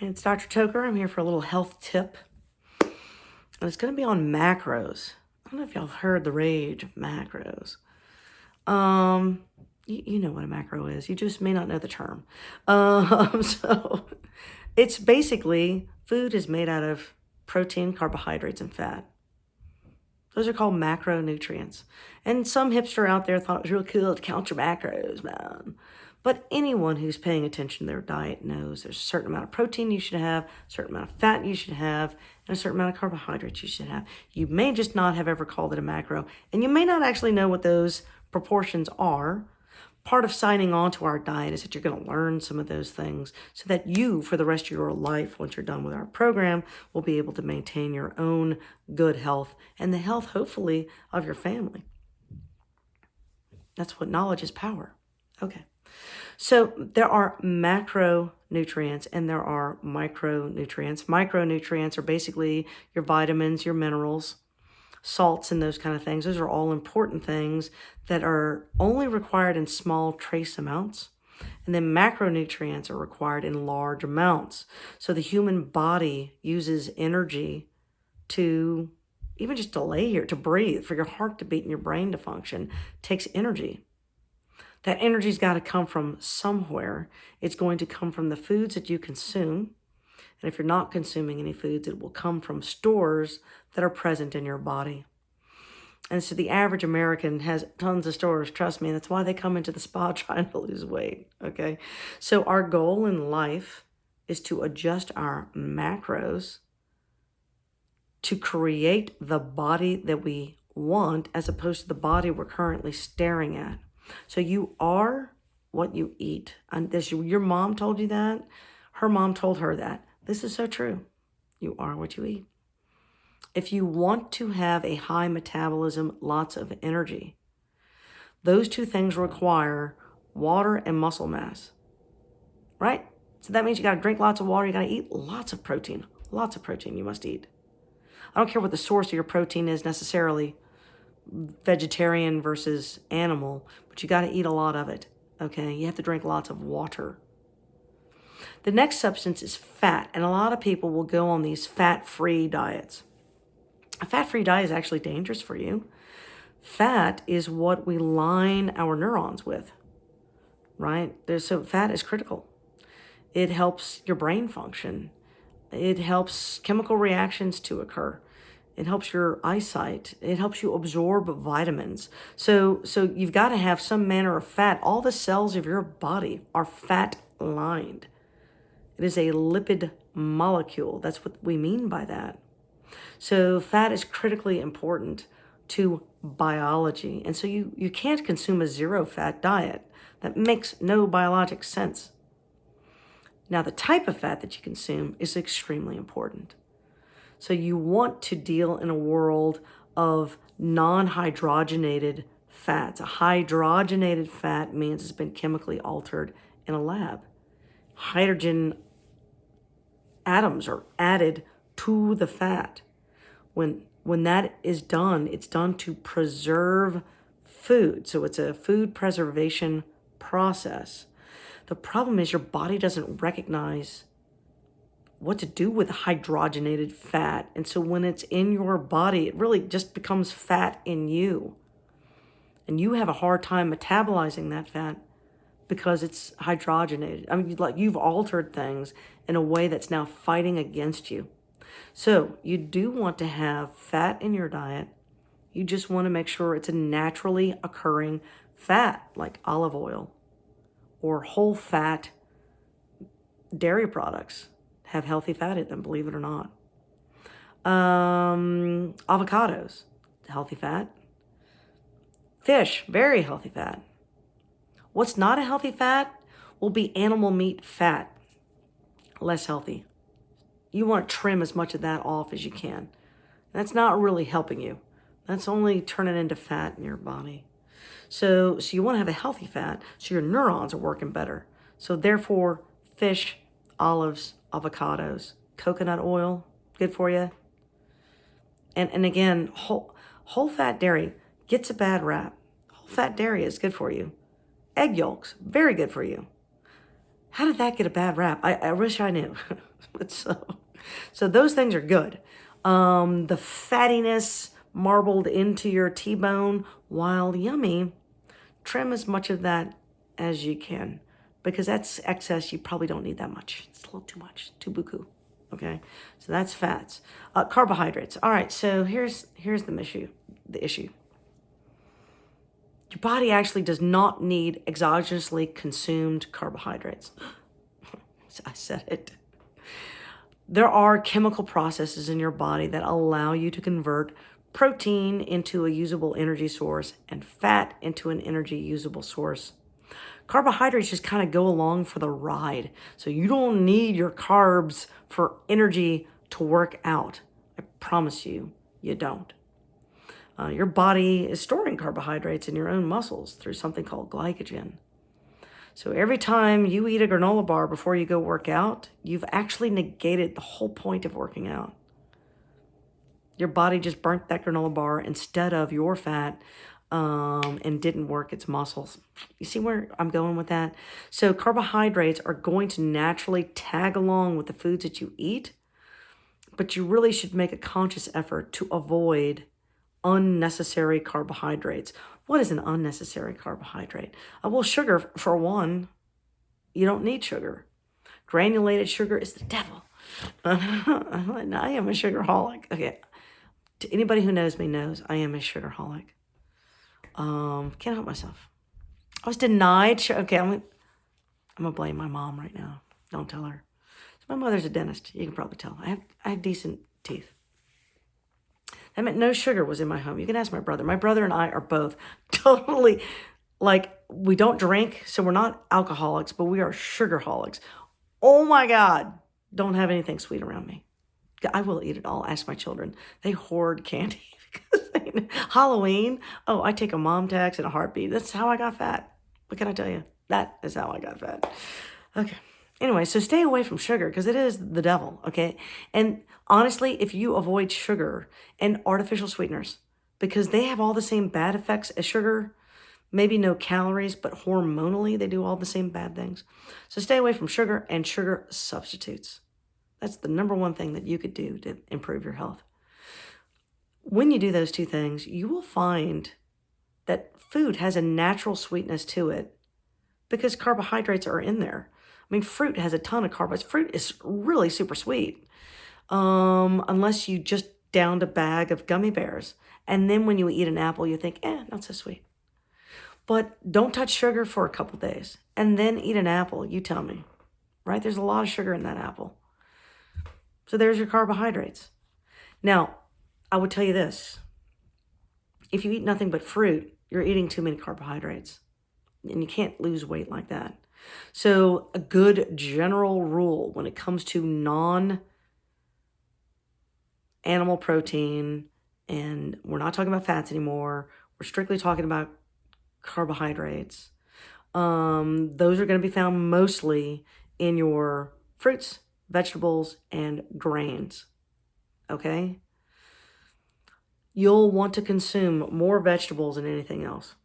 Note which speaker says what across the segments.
Speaker 1: It's Dr. Toker. I'm here for a little health tip. And it's going to be on macros. I don't know if y'all have heard the rage of macros. You know what a macro is. You just may not know the term. So it's basically food is made out of protein, carbohydrates, and fat. Those are called macronutrients. And some hipster out there thought it was real cool to count your macros, man. But anyone who's paying attention to their diet knows there's a certain amount of protein you should have, a certain amount of fat you should have, and a certain amount of carbohydrates you should have. You may just not have ever called it a macro, and you may not actually know what those proportions are. Part of signing on to our diet is that you're going to learn some of those things so that you, for the rest of your life, once you're done with our program, will be able to maintain your own good health and the health, hopefully, of your family. That's what knowledge is power. Okay. So there are macronutrients and there are micronutrients. Micronutrients are basically your vitamins, your minerals, salts, and those kind of things. Those are all important things that are only required in small trace amounts. And then macronutrients are required in large amounts. So the human body uses energy to even just to lay here, to breathe, for your heart to beat and your brain to function, takes energy. That energy's got to come from somewhere. It's going to come from the foods that you consume. And if you're not consuming any foods, it will come from stores that are present in your body. And so the average American has tons of stores, trust me. That's why they come into the spa trying to lose weight, okay? So our goal in life is to adjust our macros to create the body that we want as opposed to the body we're currently staring at. So you are what you eat. And your mom told you that. Her mom told her that. This is so true. You are what you eat. If you want to have a high metabolism, lots of energy, those two things require water and muscle mass, right? So that means you got to drink lots of water. You got to eat lots of protein. Lots of protein you must eat. I don't care what the source of your protein is necessarily, vegetarian versus animal, but you got to eat a lot of it, okay? You have to drink lots of water. The next substance is fat, and a lot of people will go on these fat-free diets. A fat-free diet is actually dangerous for you. Fat is what we line our neurons with, right? So fat is critical. It helps your brain function. It helps chemical reactions to occur. It helps your eyesight. It helps you absorb vitamins. So you've got to have some manner of fat. All the cells of your body are fat-lined. It is a lipid molecule. That's what we mean by that. So fat is critically important to biology. And so you can't consume a zero-fat diet. That makes no biologic sense. Now, the type of fat that you consume is extremely important. So you want to deal in a world of non-hydrogenated fats. A hydrogenated fat means it's been chemically altered in a lab. Hydrogen atoms are added to the fat. When that is done, it's done to preserve food. So it's a food preservation process. The problem is your body doesn't recognize what to do with hydrogenated fat. And so when it's in your body, it really just becomes fat in you. And you have a hard time metabolizing that fat because it's hydrogenated. I mean, like you've altered things in a way that's now fighting against you. So you do want to have fat in your diet. You just want to make sure it's a naturally occurring fat like olive oil or whole fat dairy products. Have healthy fat in them, believe it or not. Avocados, healthy fat. Fish, very healthy fat. What's not a healthy fat will be animal meat fat, less healthy. You want to trim as much of that off as you can. That's not really helping you. That's only turning into fat in your body. So you want to have a healthy fat so your neurons are working better. So therefore, fish, olives, avocados, coconut oil, good for you. And again, whole fat dairy gets a bad rap. Whole fat dairy is good for you. Egg yolks, very good for you. How did that get a bad rap? I wish I knew. But so those things are good. The fattiness marbled into your T-bone, while yummy, trim as much of that as you can, because that's excess. You probably don't need that much. It's a little too much, too buku. Okay, so that's fats. Carbohydrates. All right, so here's the issue. The issue. Your body actually does not need exogenously consumed carbohydrates. I said it. There are chemical processes in your body that allow you to convert protein into a usable energy source and fat into an energy usable source. Carbohydrates just kind of go along for the ride. So you don't need your carbs for energy to work out. I promise you, you don't. Your body is storing carbohydrates in your own muscles through something called glycogen. So every time you eat a granola bar before you go work out, you've actually negated the whole point of working out. Your body just burnt that granola bar instead of your fat, and didn't work its muscles. You see where I'm going with that? So carbohydrates are going to naturally tag along with the foods that you eat, but you really should make a conscious effort to avoid unnecessary carbohydrates. What is an unnecessary carbohydrate? Well, sugar, for one. You don't need sugar. Granulated sugar is the devil. I am a sugarholic. Okay. To anybody who knows me knows I am a sugarholic. Can't help myself. I was denied sugar. Okay, I'm gonna blame my mom right now. Don't tell her. My mother's a dentist. You can probably tell. I have decent teeth. That meant no sugar was in my home. You can ask my brother. My brother and I are both totally, like, we don't drink, so we're not alcoholics, but we are sugarholics. Oh my God, don't have anything sweet around me. I will eat it all. Ask my children. They hoard candy. Because Halloween, oh, I take a mom tax in a heartbeat. That's how I got fat. What can I tell you? That is how I got fat. Okay. Anyway, so stay away from sugar because it is the devil, okay? And honestly, if you avoid sugar and artificial sweeteners, because they have all the same bad effects as sugar, maybe no calories, but hormonally they do all the same bad things. So stay away from sugar and sugar substitutes. That's the number one thing that you could do to improve your health. When you do those two things, you will find that food has a natural sweetness to it because carbohydrates are in there. I mean, fruit has a ton of carbohydrates. Fruit is really super sweet, unless you just downed a bag of gummy bears. And then when you eat an apple, you think, not so sweet. But don't touch sugar for a couple days and then eat an apple. You tell me, right? There's a lot of sugar in that apple. So there's your carbohydrates. Now, I would tell you this. If you eat nothing but fruit, you're eating too many carbohydrates. And you can't lose weight like that. So a good general rule when it comes to non-animal protein, and we're not talking about fats anymore, we're strictly talking about carbohydrates. Those are going to be found mostly in your fruits, vegetables, and grains. Okay? You'll want to consume more vegetables than anything else.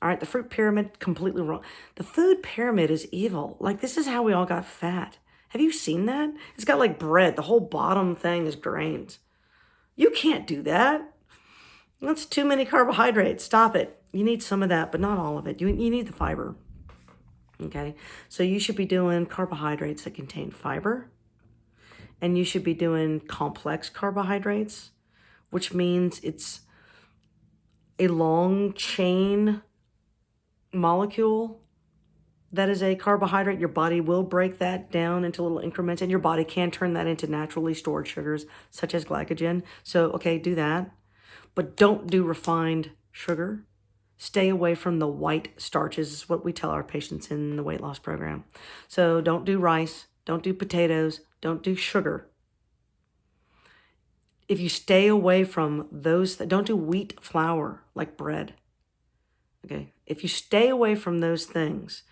Speaker 1: All right, the fruit pyramid, completely wrong. The food pyramid is evil. Like, this is how we all got fat. Have you seen that? It's got like bread. The whole bottom thing is grains. You can't do that. That's too many carbohydrates. Stop it. You need some of that, but not all of it. You need the fiber. Okay? So you should be doing carbohydrates that contain fiber. And you should be doing complex carbohydrates, which means it's a long chain molecule that is a carbohydrate. Your body will break that down into little increments, and your body can turn that into naturally stored sugars, such as glycogen. So, okay, do that. But don't do refined sugar. Stay away from the white starches, is what we tell our patients in the weight loss program. So don't do rice, don't do potatoes, don't do sugar. If you stay away from those, don't do wheat flour like bread. Okay, if you stay away from those things,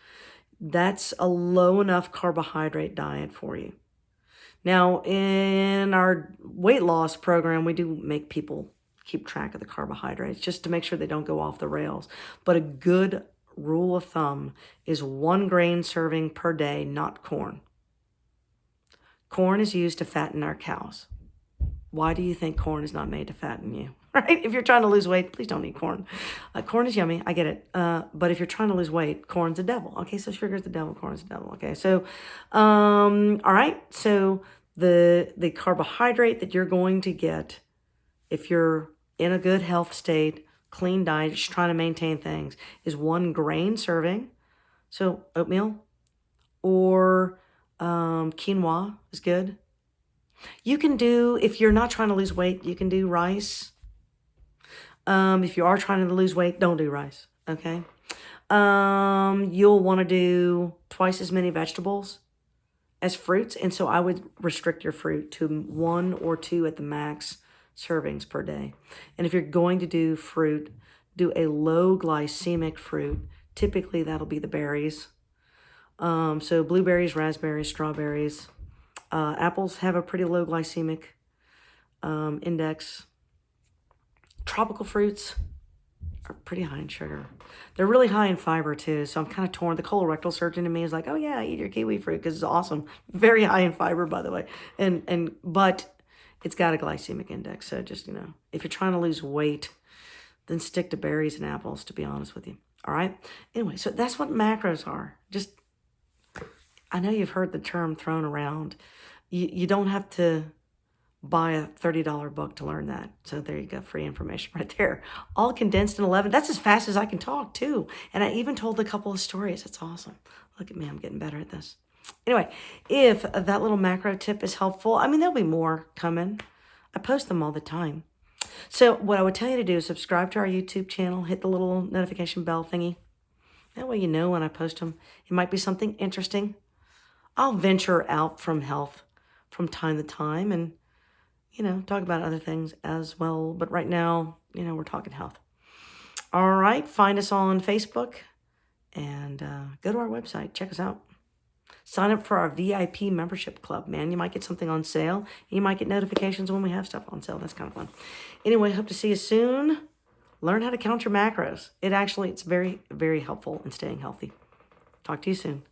Speaker 1: that's a low enough carbohydrate diet for you. Now, in our weight loss program, we do make people keep track of the carbohydrates just to make sure they don't go off the rails. But a good rule of thumb is 1 grain serving per day, not corn. Corn is used to fatten our cows. Why do you think corn is not made to fatten you? Right? If you're trying to lose weight, please don't eat corn. Corn is yummy. I get it. But if you're trying to lose weight, corn's the devil. Okay, so sugar's the devil, corn's the devil. Okay, so, all right. So the carbohydrate that you're going to get if you're in a good health state, clean diet, just trying to maintain things, is 1 grain serving. So oatmeal or quinoa is good. You can do, if you're not trying to lose weight, you can do rice. If you are trying to lose weight, don't do rice, okay? You'll want to do twice as many vegetables as fruits, and so I would restrict your fruit to 1 or 2 at the max servings per day. And if you're going to do fruit, do a low glycemic fruit. Typically, that'll be the berries. So blueberries, raspberries, strawberries. Apples have a pretty low glycemic index. Tropical fruits are pretty high in sugar. They're really high in fiber too, so I'm kind of torn. The colorectal surgeon in me is like, oh yeah, eat your kiwi fruit because it's awesome. Very high in fiber, by the way. But it's got a glycemic index, so just, if you're trying to lose weight, then stick to berries and apples, to be honest with you. All right? Anyway, so that's what macros are. Just, I know you've heard the term thrown around. You don't have to buy a $30 book to learn that. So there you go, free information right there. All condensed in 11. That's as fast as I can talk too. And I even told a couple of stories. That's awesome. Look at me, I'm getting better at this. Anyway, if that little macro tip is helpful, there'll be more coming. I post them all the time. So what I would tell you to do is subscribe to our YouTube channel, hit the little notification bell thingy. That way you know when I post them. It might be something interesting. I'll venture out from health from time to time and, talk about other things as well. But right now, we're talking health. All right, find us on Facebook and go to our website. Check us out. Sign up for our VIP membership club, man. You might get something on sale. You might get notifications when we have stuff on sale. That's kind of fun. Anyway, hope to see you soon. Learn how to count your macros. It's very, very helpful in staying healthy. Talk to you soon.